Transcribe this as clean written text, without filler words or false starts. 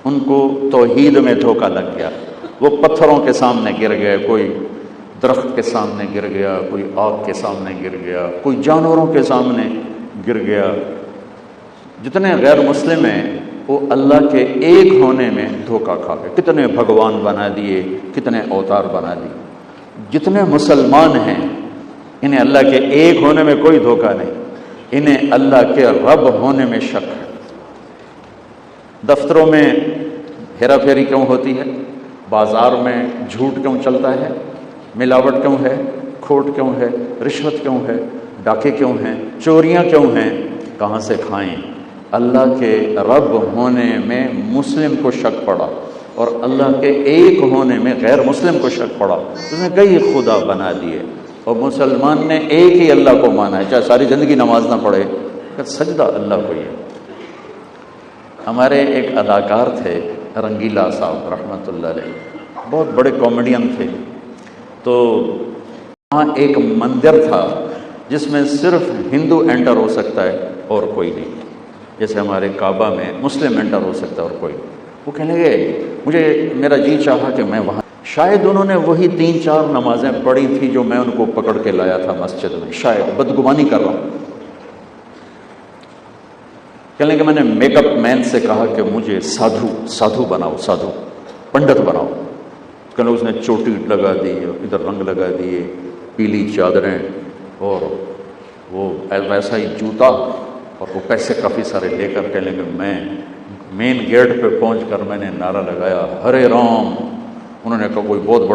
ان کو توحید میں دھوکہ لگ گیا، وہ پتھروں کے سامنے گر گئے، کوئی درخت کے سامنے گر گیا، کوئی آگ کے سامنے گر گیا، کوئی جانوروں کے سامنے گر گیا۔ جتنے غیر مسلم ہیں وہ اللہ کے ایک ہونے میں دھوکہ کھا گئے، کتنے بھگوان بنا دیے، کتنے اوتار بنا دیے۔ جتنے مسلمان ہیں انہیں اللہ کے ایک ہونے میں کوئی دھوکہ نہیں، انہیں اللہ کے رب ہونے میں شک ہے۔ دفتروں میں ہیرا پھیری کیوں ہوتی ہے؟ بازار میں جھوٹ کیوں چلتا ہے؟ ملاوٹ کیوں ہے؟ کھوٹ کیوں ہے؟ رشوت کیوں ہے؟ ڈاکے کیوں ہیں؟ چوریاں کیوں ہیں؟ کہاں سے کھائیں؟ اللہ کے رب ہونے میں مسلم کو شک پڑا، اور اللہ کے ایک ہونے میں غیر مسلم کو شک پڑا۔ اس نے کئی خدا بنا دیے، اور مسلمان نے ایک ہی اللہ کو مانا ہے، چاہے ساری زندگی نماز نہ پڑھے، سجدہ اللہ کو ہی ہے۔ ہمارے ایک اداکار تھے رنگیلا صاحب رحمۃ اللہ علیہ، بہت بڑے کامیڈین تھے۔ تو وہاں ایک مندر تھا جس میں صرف ہندو انٹر ہو سکتا ہے اور کوئی نہیں، جیسے ہمارے کعبہ میں مسلم انٹر ہو سکتا ہے اور کوئی نہیں۔ وہ کہنے لگے میرا جی چاہا کہ میں وہاں، شاید انہوں نے وہی 3-4 نمازیں پڑھی تھی جو میں ان کو پکڑ کے لایا تھا مسجد میں، شاید بدگمانی کر رہا ہوں۔ کہنے کہ میں نے میک اپ مین سے کہا کہ مجھے سادھو بناؤ، سادھو پنڈت بناؤ۔ کہنے اس نے چوٹی لگا دی، ادھر رنگ لگا دیے، پیلی چادریں، اور وہ ویسا ہی جوتا، اور وہ پیسے کافی سارے لے کر کہنے کہ میں مین گیٹ پہ پہنچ کر میں نے نعرہ لگایا ہرے رام۔ انہوں نے کہا کوئی بہت بڑا